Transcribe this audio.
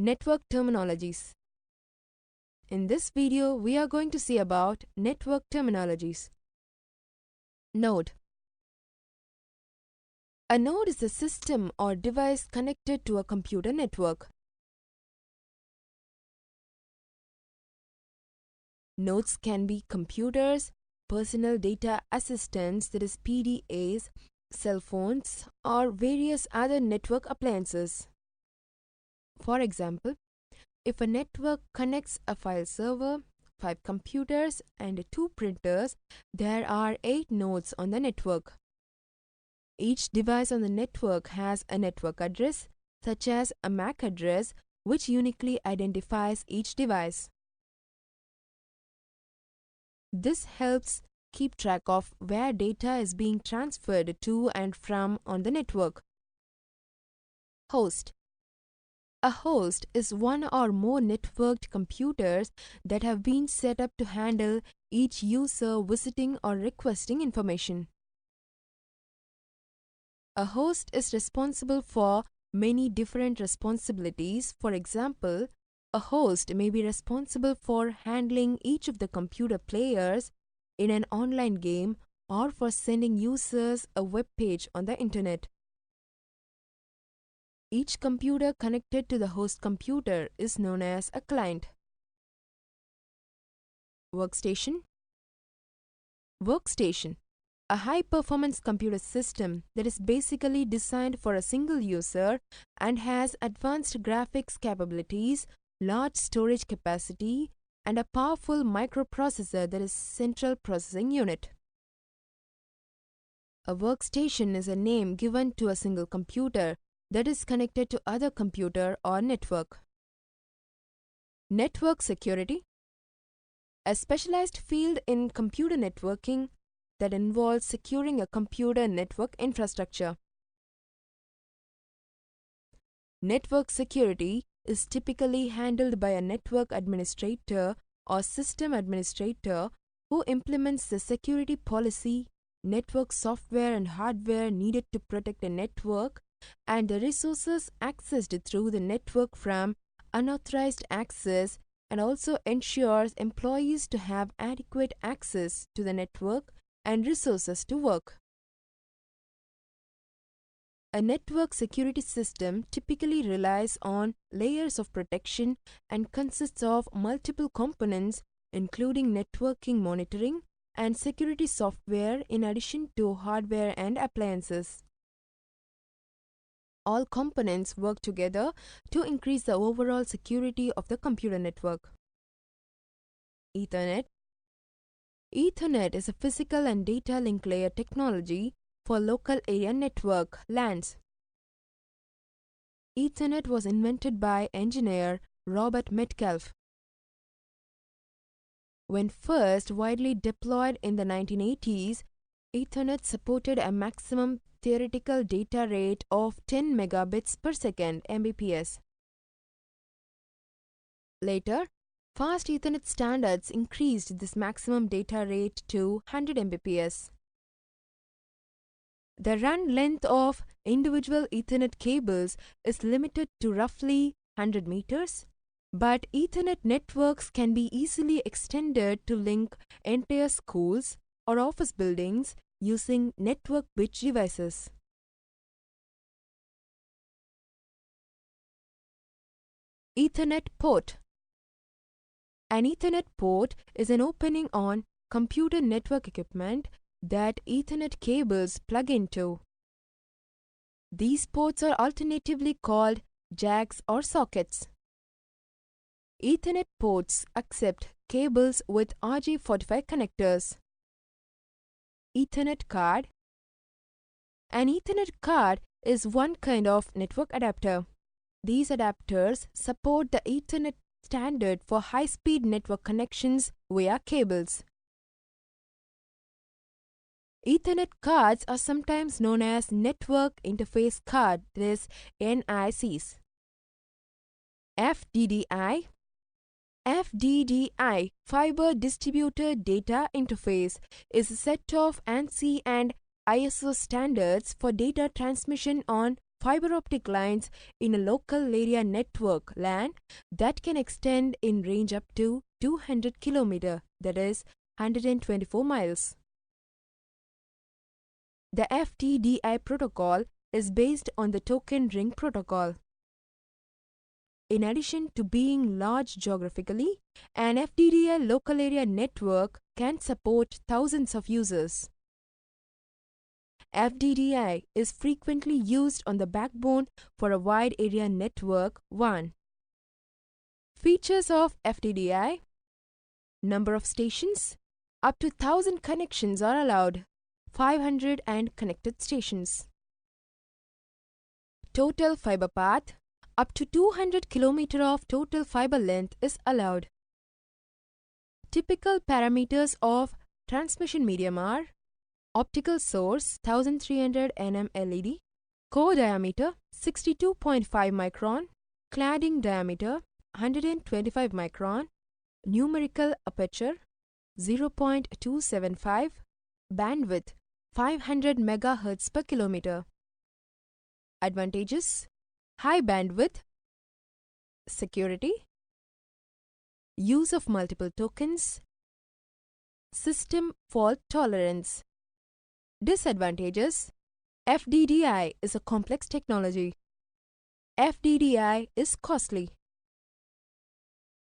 Network Terminologies. In this video, we are going to see about network terminologies. Node. A node is a system or device connected to a computer network. Nodes can be computers, personal data assistants, that is PDAs, cell phones, or various other network appliances. For example, if a network connects a file server, 5 computers, and 2 printers, there are 8 nodes on the network. Each device on the network has a network address, such as a MAC address, which uniquely identifies each device. This helps keep track of where data is being transferred to and from on the network. Host. A host is one or more networked computers that have been set up to handle each user visiting or requesting information. A host is responsible for many different responsibilities. For example, a host may be responsible for handling each of the computer players in an online game or for sending users a web page on the internet. Each computer connected to the host computer is known as a client. Workstation. Workstation. A high-performance computer system that is basically designed for a single user and has advanced graphics capabilities, large storage capacity, and a powerful microprocessor that is central processing unit. A workstation is a name given to a single computer that is connected to other computer or network. Network security. A specialized field in computer networking that involves securing a computer network infrastructure. Network security is typically handled by a network administrator or system administrator who implements the security policy, network software and hardware needed to protect a network, and the resources accessed through the network from unauthorized access, and also ensures employees to have adequate access to the network and resources to work. A network security system typically relies on layers of protection and consists of multiple components, including networking monitoring and security software in addition to hardware and appliances. All components work together to increase the overall security of the computer network. Ethernet. Ethernet is a physical and data link layer technology for local area network (LANs). Ethernet was invented by engineer Robert Metcalfe. When first widely deployed in the 1980s, Ethernet supported a maximum theoretical data rate of 10 megabits per second (Mbps). Later, fast Ethernet standards increased this maximum data rate to 100 Mbps. The run length of individual Ethernet cables is limited to roughly 100 meters, but Ethernet networks can be easily extended to link entire schools or office buildings using network bridge devices. Ethernet port. An Ethernet port is an opening on computer network equipment that Ethernet cables plug into. These ports are alternatively called jacks or sockets. Ethernet ports accept cables with RJ45 connectors. Ethernet card. An Ethernet card is one kind of network adapter. These adapters support the Ethernet standard for high-speed network connections via cables. Ethernet cards are sometimes known as Network Interface Card, that is NICs. FDDI. FDDI, Fiber Distributed Data Interface, is a set of ANSI and ISO standards for data transmission on fiber optic lines in a local area network LAN that can extend in range up to 200 km, that is 124 miles. The FDDI protocol is based on the token ring protocol. In addition to being large geographically, an FDDI local area network can support thousands of users. FDDI is frequently used on the backbone for a wide area network. 1. Features of FDDI: number of stations, up to 1000 connections are allowed, 500 and connected stations. Total fiber path, up to 200 km of total fiber length is allowed. Typical parameters of transmission medium are: optical source 1300 nm LED, core diameter 62.5 micron, cladding diameter 125 micron, numerical aperture 0.275, bandwidth 500 MHz per kilometer. Advantages: high bandwidth, security, use of multiple tokens, system fault tolerance. Disadvantages: FDDI is a complex technology. FDDI is costly.